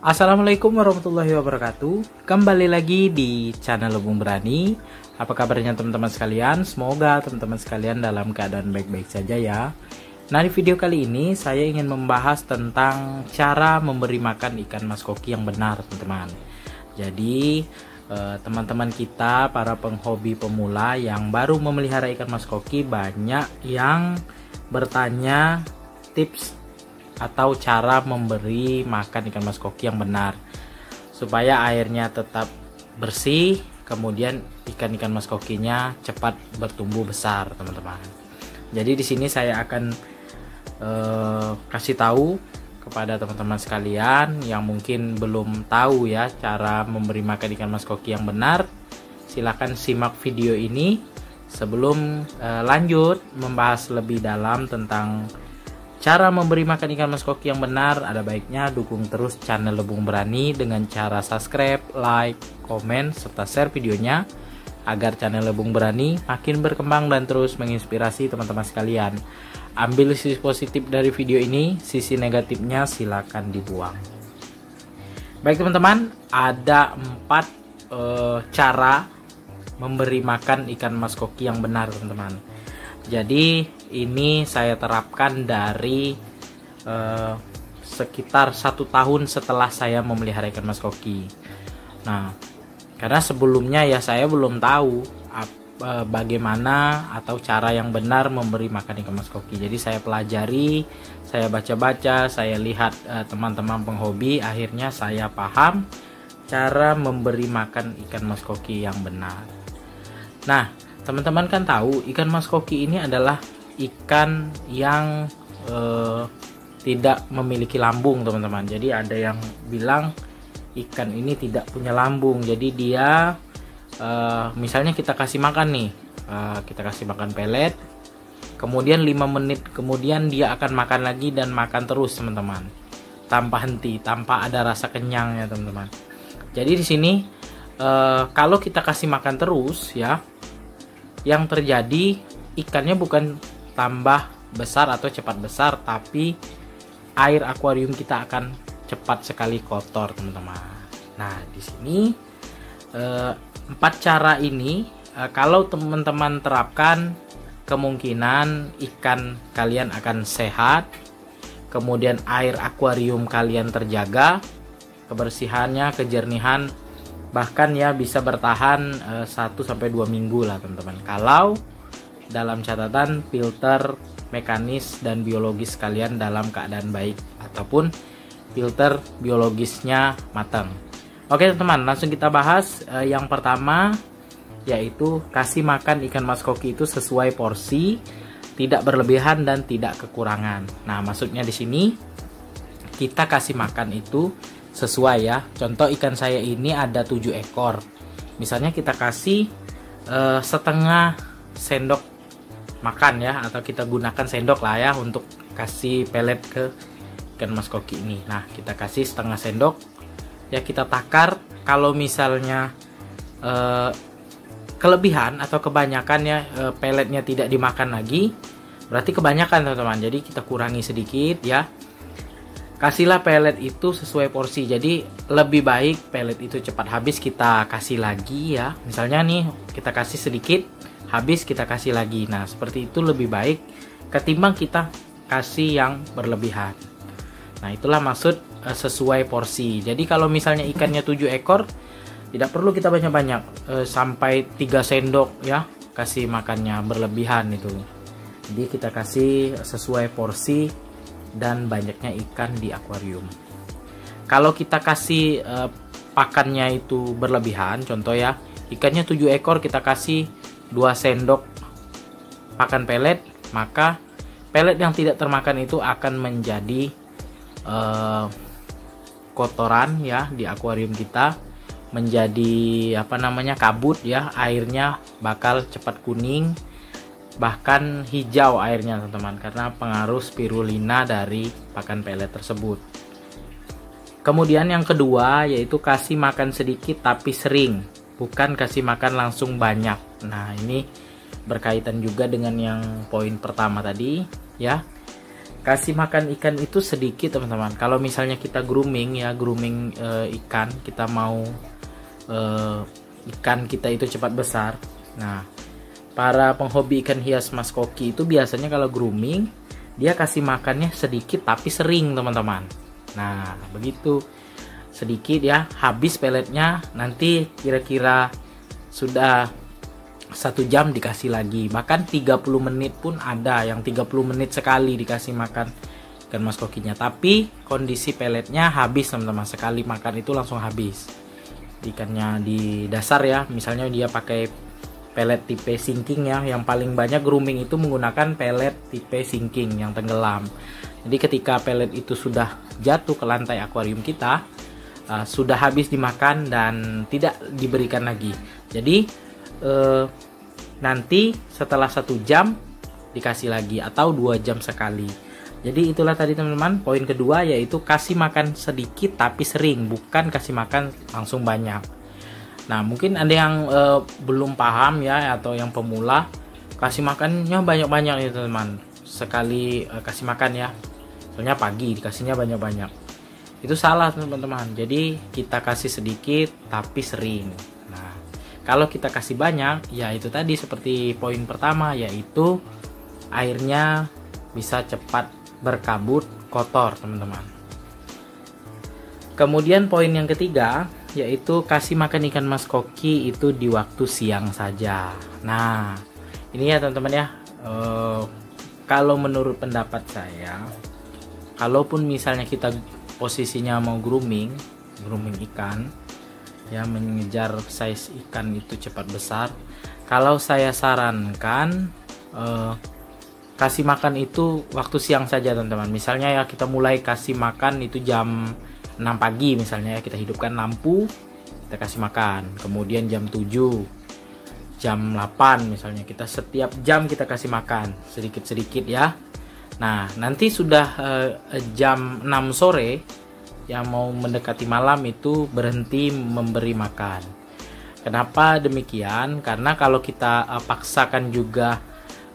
Assalamualaikum warahmatullahi wabarakatuh. Kembali lagi di channel Lebung Berani. Apa kabarnya teman-teman sekalian? Semoga teman-teman sekalian dalam keadaan baik-baik saja ya. Nah, di video kali ini saya ingin membahas tentang cara memberi makan ikan mas koki yang benar, teman-teman. Jadi teman-teman kita, para penghobi pemula yang baru memelihara ikan mas koki, banyak yang bertanya tips atau cara memberi makan ikan mas koki yang benar supaya airnya tetap bersih, kemudian ikan-ikan mas kokinya cepat bertumbuh besar, teman-teman. Jadi di sini saya akan kasih tahu kepada teman-teman sekalian yang mungkin belum tahu ya cara memberi makan ikan mas koki yang benar. Silahkan simak video ini. Sebelum lanjut membahas lebih dalam tentang cara memberi makan ikan mas koki yang benar, ada baiknya dukung terus channel Lebung Berani dengan cara subscribe, like, komen, serta share videonya agar channel Lebung Berani makin berkembang dan terus menginspirasi teman-teman sekalian. Ambil sisi positif dari video ini, sisi negatifnya silakan dibuang. Baik teman-teman, ada 4 cara memberi makan ikan mas koki yang benar, teman-teman. Jadi ini saya terapkan dari sekitar 1 tahun setelah saya memelihara ikan mas koki. Nah, karena sebelumnya ya saya belum tahu bagaimana atau cara yang benar memberi makan ikan mas koki. Jadi saya pelajari, saya baca-baca, saya lihat teman-teman penghobi, akhirnya saya paham cara memberi makan ikan mas koki yang benar. Nah, teman-teman kan tahu ikan mas koki ini adalah ikan yang tidak memiliki lambung, teman-teman. Jadi ada yang bilang ikan ini tidak punya lambung. Jadi dia misalnya kita kasih makan nih, kita kasih makan pelet, kemudian 5 menit kemudian dia akan makan lagi dan makan terus, teman-teman, tanpa henti, tanpa ada rasa kenyangnya, teman-teman. Jadi di sini kalau kita kasih makan terus ya, yang terjadi ikannya bukan tambah besar atau cepat besar, tapi air akuarium kita akan cepat sekali kotor, teman-teman. Nah, di sini 4 cara ini kalau teman-teman terapkan, kemungkinan ikan kalian akan sehat, kemudian air akuarium kalian terjaga, kebersihannya, kejernihan, bahkan ya bisa bertahan 1-2 minggu lah, teman-teman. Kalau dalam catatan filter mekanis dan biologis kalian dalam keadaan baik ataupun filter biologisnya matang. Oke teman-teman, langsung kita bahas. Yang pertama yaitu kasih makan ikan mas koki itu sesuai porsi, tidak berlebihan dan tidak kekurangan. Nah, maksudnya di sini kita kasih makan itu sesuai ya. Contoh ikan saya ini ada 7 ekor. Misalnya kita kasih setengah sendok makan ya, atau kita gunakan sendok lah ya untuk kasih pelet ke ikan mas koki ini. Nah, kita kasih setengah sendok ya, kita takar. Kalau misalnya kelebihan atau kebanyakan ya, peletnya tidak dimakan lagi, berarti kebanyakan, teman-teman. Jadi kita kurangi sedikit ya. Kasihlah pelet itu sesuai porsi. Jadi lebih baik pelet itu cepat habis, kita kasih lagi ya. Misalnya nih kita kasih sedikit, habis kita kasih lagi. Nah, seperti itu lebih baik ketimbang kita kasih yang berlebihan. Nah, itulah maksud sesuai porsi. Jadi kalau misalnya ikannya 7 ekor, tidak perlu kita banyak-banyak, sampai 3 sendok ya kasih makannya, berlebihan itu. Jadi kita kasih sesuai porsi dan banyaknya ikan di akuarium. Kalau kita kasih pakannya itu berlebihan, contoh ya, ikannya 7 ekor kita kasih 2 sendok pakan pelet, maka pelet yang tidak termakan itu akan menjadi kotoran ya di akuarium kita, menjadi kabut ya, airnya bakal cepat kuning, bahkan hijau airnya, teman-teman, karena pengaruh spirulina dari pakan pelet tersebut. Kemudian yang kedua yaitu kasih makan sedikit tapi sering, bukan kasih makan langsung banyak. Nah, ini berkaitan juga dengan yang poin pertama tadi ya. kasih makan ikan itu sedikit teman-teman. Kalau misalnya kita grooming ya, grooming ikan, kita mau ikan kita itu cepat besar. Nah, para penghobi ikan hias Mas Koki itu biasanya kalau grooming dia kasih makannya sedikit tapi sering teman-teman. Nah, begitu sedikit ya, habis peletnya, nanti kira-kira sudah 1 jam dikasih lagi, bahkan 30 menit pun ada yang 30 menit sekali dikasih makan ikan Mas Kokinya. Tapi kondisi peletnya habis teman-teman, sekali makan itu langsung habis ikannya di dasar ya. Misalnya dia pakai pelet tipe sinking ya, yang paling banyak grooming itu menggunakan pelet tipe sinking yang tenggelam. Jadi ketika pelet itu sudah jatuh ke lantai akuarium kita, sudah habis dimakan dan tidak diberikan lagi. Jadi nanti setelah 1 jam dikasih lagi atau 2 jam sekali. Jadi itulah tadi teman-teman poin kedua, yaitu kasih makan sedikit tapi sering, bukan kasih makan langsung banyak. Nah, mungkin ada yang belum paham ya, atau yang pemula, kasih makannya banyak-banyak nih teman-teman. Sekali kasih makan ya, soalnya pagi dikasihnya banyak-banyak. Itu salah teman-teman. Jadi kita kasih sedikit tapi sering. Nah, kalau kita kasih banyak, ya itu tadi seperti poin pertama, yaitu airnya bisa cepat berkabut kotor teman-teman. Kemudian poin yang ketiga, yaitu kasih makan ikan Mas Koki itu di waktu siang saja. Nah, ini ya teman-teman ya, kalau menurut pendapat saya, kalaupun misalnya kita posisinya mau grooming ikan ya, mengejar size ikan itu cepat besar, kalau saya sarankan kasih makan itu waktu siang saja teman-teman. Misalnya ya, kita mulai kasih makan itu jam 6 pagi misalnya ya, kita hidupkan lampu, kita kasih makan. Kemudian jam 7, jam 8 misalnya, kita setiap jam kita kasih makan sedikit-sedikit ya. Nah, nanti sudah jam 6 sore yang mau mendekati malam itu berhenti memberi makan. Kenapa demikian? Karena kalau kita paksakan juga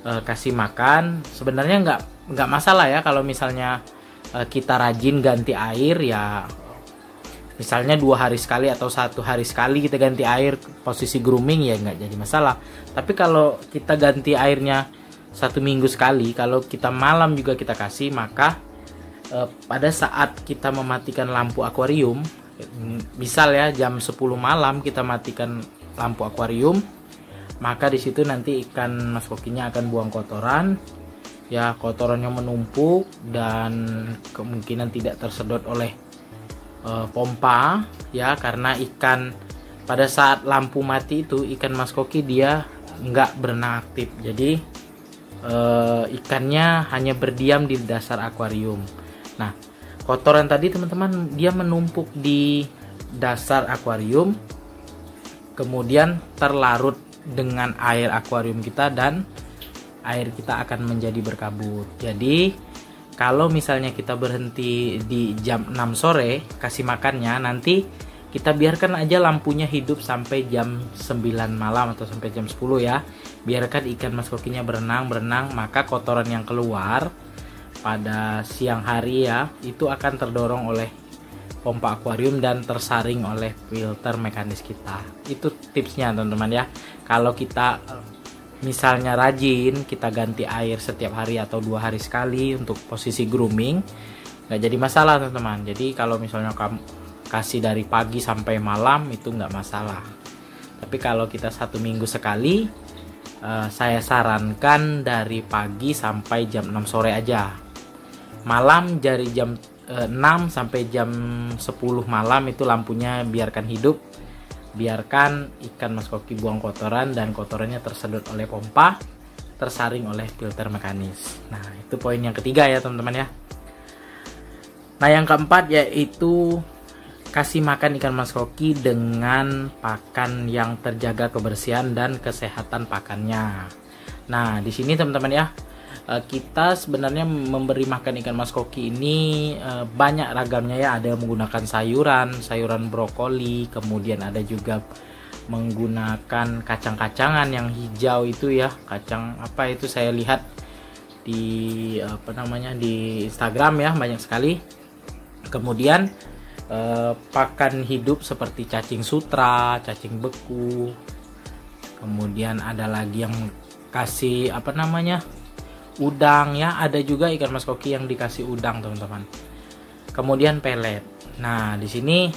kasih makan, sebenarnya nggak masalah ya kalau misalnya kita rajin ganti air ya, misalnya 2 hari sekali atau 1 hari sekali kita ganti air posisi grooming, ya nggak jadi masalah. Tapi kalau kita ganti airnya 1 minggu sekali, kalau kita malam juga kita kasih, maka pada saat kita mematikan lampu akuarium, misal ya jam 10 malam kita matikan lampu akuarium, maka di situ nanti ikan Mas Kokinya akan buang kotoran ya, kotorannya menumpuk dan kemungkinan tidak tersedot oleh pompa ya, karena ikan pada saat lampu mati itu ikan Mas Koki dia nggak berenang aktif. Jadi ikannya hanya berdiam di dasar akuarium. Nah, kotoran tadi teman-teman dia menumpuk di dasar akuarium, kemudian terlarut dengan air akuarium kita dan air kita akan menjadi berkabut. Jadi kalau misalnya kita berhenti di jam 6 sore kasih makannya, nanti kita biarkan aja lampunya hidup sampai jam 9 malam atau sampai jam 10 ya. Biarkan ikan Mas Kokinya berenang, maka kotoran yang keluar pada siang hari ya, itu akan terdorong oleh pompa akuarium dan tersaring oleh filter mekanis kita. Itu tipsnya teman-teman ya. Kalau kita misalnya rajin, kita ganti air setiap hari atau 2 hari sekali untuk posisi grooming, nggak jadi masalah teman-teman. Jadi kalau misalnya kamu kasih dari pagi sampai malam itu nggak masalah. Tapi kalau kita 1 minggu sekali, saya sarankan dari pagi sampai jam 6 sore aja. Malam dari jam 6 sampai jam 10 malam itu lampunya biarkan hidup. Biarkan ikan Mas Koki buang kotoran dan kotorannya tersedot oleh pompa, tersaring oleh filter mekanis. Nah, itu poin yang ketiga ya teman-teman ya. Nah, yang keempat yaitu kasih makan ikan Mas Koki dengan pakan yang terjaga kebersihan dan kesehatan pakannya. Nah, di sini teman-teman ya, kita sebenarnya memberi makan ikan Mas Koki ini banyak ragamnya ya. Ada yang menggunakan sayuran brokoli, kemudian ada juga menggunakan kacang-kacangan yang hijau itu ya, kacang apa itu saya lihat di Instagram ya, banyak sekali. Kemudian pakan hidup seperti cacing sutra, cacing beku. Kemudian ada lagi yang kasih udang ya, ada juga ikan mas koki yang dikasih udang teman-teman. Kemudian pelet. Nah di sini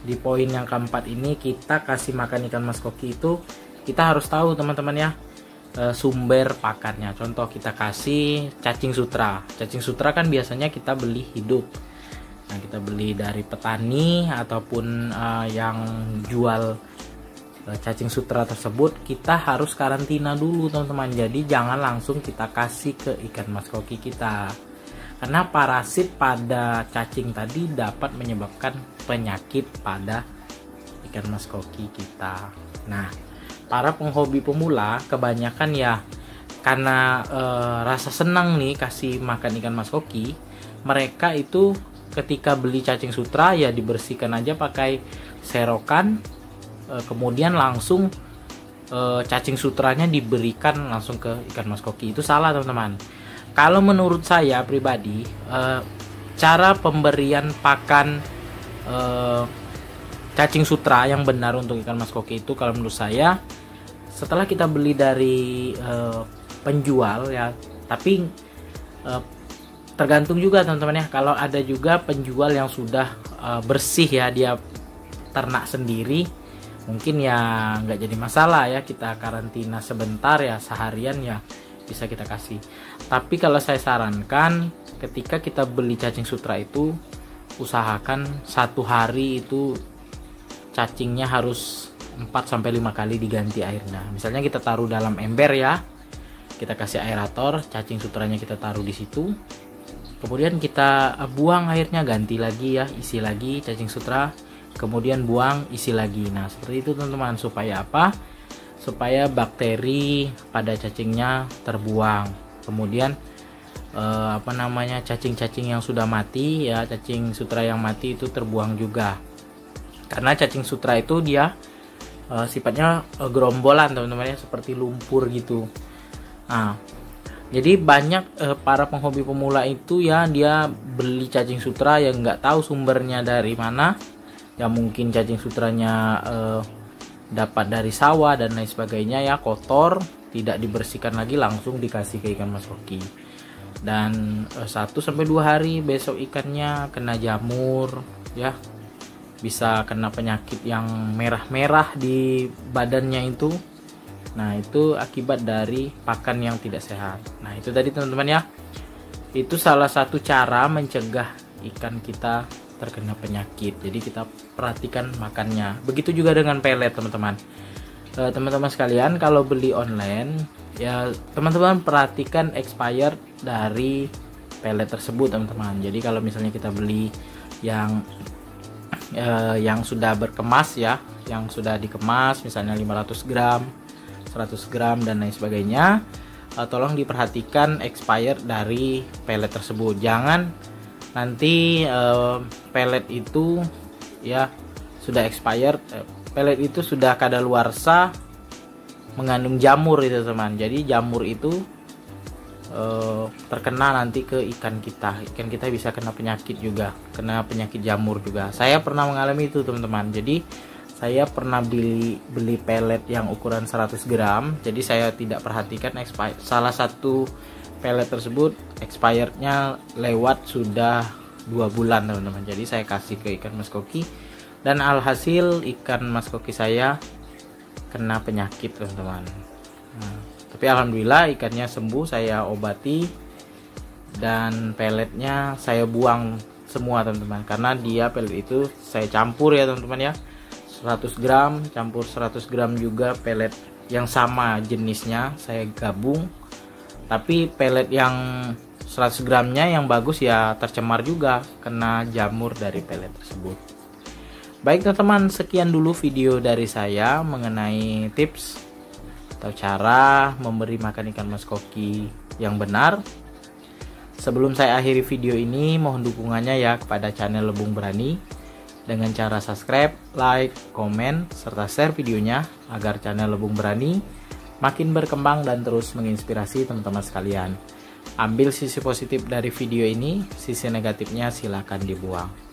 di poin yang keempat ini, kita kasih makan ikan mas koki itu kita harus tahu teman-teman ya, sumber pakannya. Contoh kita kasih cacing sutra. Cacing sutra kan biasanya kita beli hidup. Nah kita beli dari petani ataupun yang jual cacing sutra tersebut, kita harus karantina dulu teman-teman. Jadi jangan langsung kita kasih ke ikan mas koki kita, karena parasit pada cacing tadi dapat menyebabkan penyakit pada ikan mas koki kita. Nah para penghobi pemula kebanyakan ya karena rasa senang nih kasih makan ikan mas koki, mereka itu ketika beli cacing sutra ya dibersihkan aja pakai serokan, kemudian langsung cacing sutranya diberikan langsung ke ikan mas koki. Itu salah teman-teman. Kalau menurut saya pribadi, cara pemberian pakan cacing sutra yang benar untuk ikan mas koki itu, kalau menurut saya, setelah kita beli dari penjual ya, tapi tergantung juga teman-teman ya. Kalau ada juga penjual yang sudah bersih ya, dia ternak sendiri, mungkin ya nggak jadi masalah ya, kita karantina sebentar ya, seharian ya bisa kita kasih. Tapi kalau saya sarankan ketika kita beli cacing sutra itu, usahakan 1 hari itu cacingnya harus 4-5 kali diganti airnya. Misalnya kita taruh dalam ember ya, kita kasih aerator, cacing sutranya kita taruh di situ, kemudian kita buang airnya, ganti lagi ya, isi lagi cacing sutra, kemudian buang, isi lagi. Nah seperti itu teman-teman, supaya apa? Supaya bakteri pada cacingnya terbuang. Kemudian cacing-cacing yang sudah mati ya, cacing sutra yang mati itu terbuang juga. Karena cacing sutra itu dia sifatnya gerombolan teman-teman ya, seperti lumpur gitu. Nah jadi banyak para penghobi pemula itu ya, dia beli cacing sutra yang nggak tahu sumbernya dari mana. Ya mungkin cacing sutranya dapat dari sawah dan lain sebagainya ya, kotor, tidak dibersihkan lagi, langsung dikasih ke ikan mas koki. Dan 1-2 hari besok ikannya kena jamur ya, bisa kena penyakit yang merah-merah di badannya itu. Nah itu akibat dari pakan yang tidak sehat. Nah itu tadi teman-teman ya, itu salah satu cara mencegah ikan kita terkena penyakit. Jadi kita perhatikan makannya. Begitu juga dengan pelet teman-teman. Teman-teman sekalian, kalau beli online ya teman-teman perhatikan expired dari pelet tersebut teman-teman. Jadi kalau misalnya kita beli yang sudah berkemas ya, yang sudah dikemas misalnya 500 gram, 100 gram dan lain sebagainya, tolong diperhatikan expired dari pelet tersebut. Jangan nanti pelet itu ya sudah expired, pelet itu sudah kadaluarsa mengandung jamur itu teman. Jadi jamur itu terkena nanti ke ikan kita bisa kena penyakit juga, kena penyakit jamur juga. Saya pernah mengalami itu teman-teman. Jadi saya pernah beli pelet yang ukuran 100 gram. Jadi saya tidak perhatikan expired. Salah satu pelet tersebut expirednya lewat sudah 2 bulan teman-teman. Jadi saya kasih ke ikan mas koki, dan alhasil ikan mas koki saya kena penyakit teman-teman. Nah, tapi alhamdulillah ikannya sembuh, saya obati, dan peletnya saya buang semua teman-teman. Karena dia pelet itu saya campur ya teman-teman ya, 100 gram campur 100 gram juga pelet yang sama jenisnya saya gabung. Tapi pelet yang 100 gramnya yang bagus ya tercemar juga, kena jamur dari pelet tersebut. Baik teman-teman, sekian dulu video dari saya mengenai tips atau cara memberi makan ikan mas koki yang benar. Sebelum saya akhiri video ini, mohon dukungannya ya kepada channel Lebung Berani dengan cara subscribe, like, komen, serta share videonya agar channel Lebung Berani makin berkembang dan terus menginspirasi teman-teman sekalian. Ambil sisi positif dari video ini, sisi negatifnya silakan dibuang.